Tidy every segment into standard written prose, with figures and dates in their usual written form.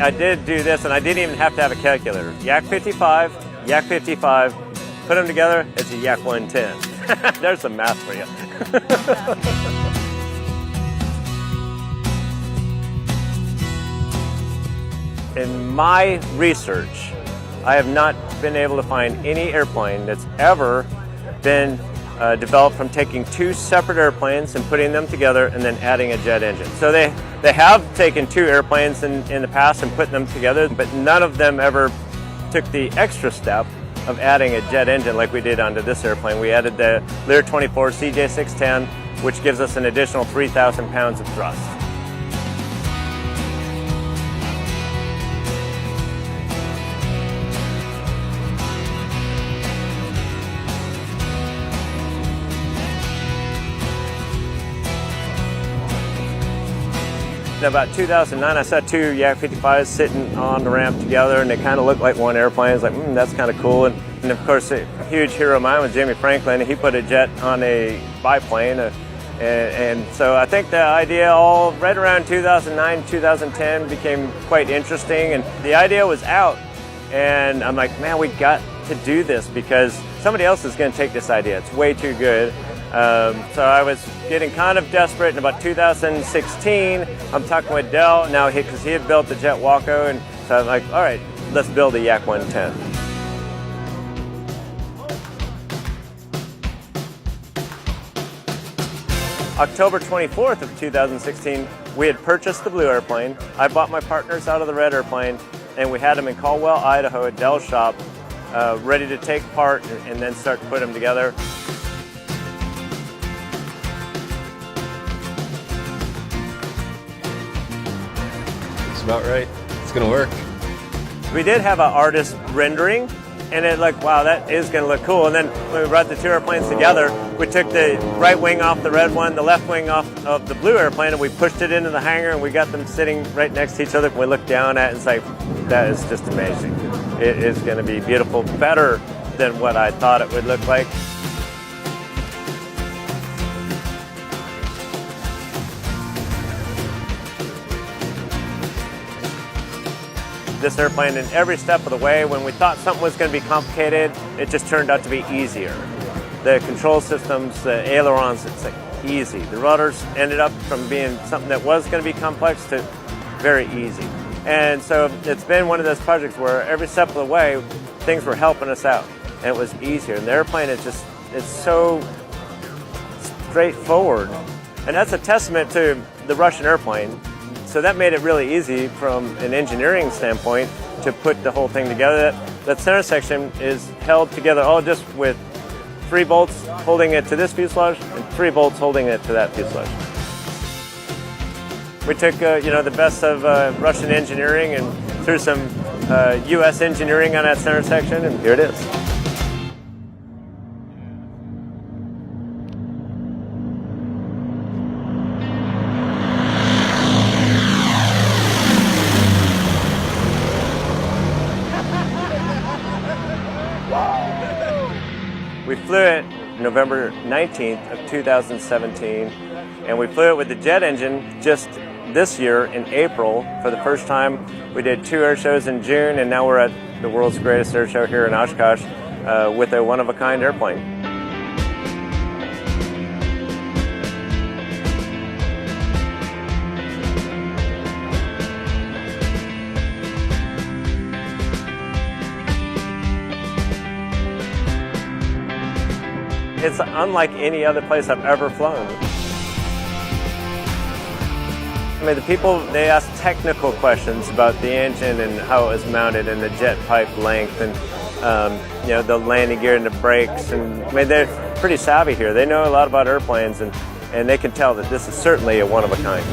I did do this, and I didn't even have to have a calculator. Yak 55, Yak 55, put them together, it's a Yak 110. There's some math for you. In my research, I have not been able to find any airplane that's ever been developed from taking two separate airplanes and putting them together and then adding a jet engine. So they have taken two airplanes in the past and put them together, but none of them ever took the extra step of adding a jet engine like we did onto this airplane. We added the Lear 24 CJ610, which gives us an additional 3,000 pounds of thrust. In about 2009, I saw two Yak 55s sitting on the ramp together, and they kind of looked like one airplane. I was like, that's kind of cool. And of course, a huge hero of mine was Jamie Franklin. He put a jet on a biplane. And so I think the idea all right around 2009, 2010 became quite interesting. And the idea was out. And I'm like, man, we got to do this because somebody else is going to take this idea. It's way too good. So I was getting kind of desperate. In about 2016, I'm talking with Dell now because he had built the Jet Waco, and so I'm like, all right, let's build a Yak 110. October 24th of 2016, we had purchased the blue airplane. I bought my partners out of the red airplane, and we had them in Caldwell, Idaho at Dell's shop, ready to take part and then start to put them together. About right. It's gonna work. We did have an artist rendering, and it looked, wow, that is gonna look cool. And then when we brought the two airplanes together, we took the right wing off the red one, the left wing off of the blue airplane, and we pushed it into the hangar, and we got them sitting right next to each other. We looked down at it and it's like, that is just amazing. It is gonna be beautiful, better than what I thought it would look like. This airplane, in every step of the way, when we thought something was going to be complicated, it just turned out to be easier. The control systems, the ailerons, it's like easy. The rudders ended up from being something that was going to be complex to very easy. And so it's been one of those projects where every step of the way, things were helping us out, and it was easier. And the airplane is just, it's so straightforward. And that's a testament to the Russian airplane. So that made it really easy from an engineering standpoint to put the whole thing together. That center section is held together all just with 3 bolts holding it to this fuselage and 3 bolts holding it to that fuselage. We took the best of Russian engineering and threw some U.S. engineering on that center section, and here it is. We flew it November 19th of 2017, and we flew it with the jet engine just this year in April for the first time. We did 2 air shows in June, and now we're at the world's greatest air show here in Oshkosh with a one-of-a-kind airplane. It's unlike any other place I've ever flown. I mean, the people, they ask technical questions about the engine and how it was mounted and the jet pipe length and the landing gear and the brakes. And I mean, they're pretty savvy here. They know a lot about airplanes, and they can tell that this is certainly a one-of-a-kind.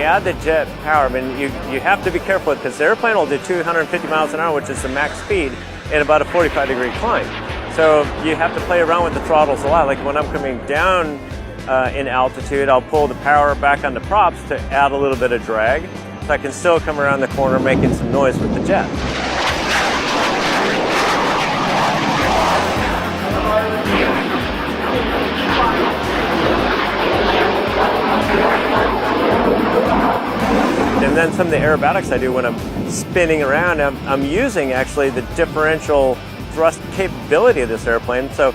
add the jet power, I mean, you have to be careful because the airplane will do 250 miles an hour, which is the max speed, in about a 45-degree climb. So you have to play around with the throttles a lot. Like when I'm coming down in altitude, I'll pull the power back on the props to add a little bit of drag, so I can still come around the corner making some noise with the jet. And then some of the aerobatics I do when I'm spinning around, I'm using actually the differential thrust capability of this airplane. So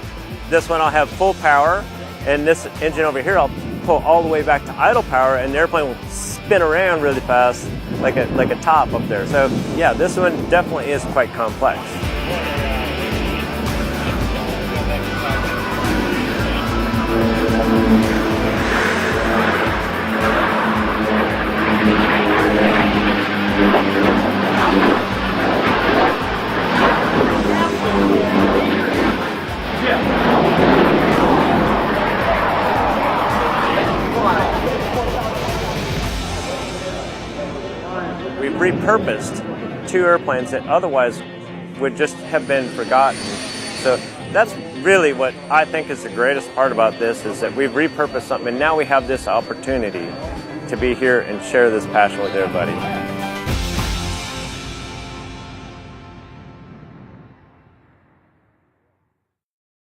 this one I'll have full power, and this engine over here I'll pull all the way back to idle power, and the airplane will spin around really fast like a top up there. So yeah, this one definitely is quite complex. We've repurposed two airplanes that otherwise would just have been forgotten. So that's really what I think is the greatest part about this, is that we've repurposed something, and now we have this opportunity to be here and share this passion with everybody.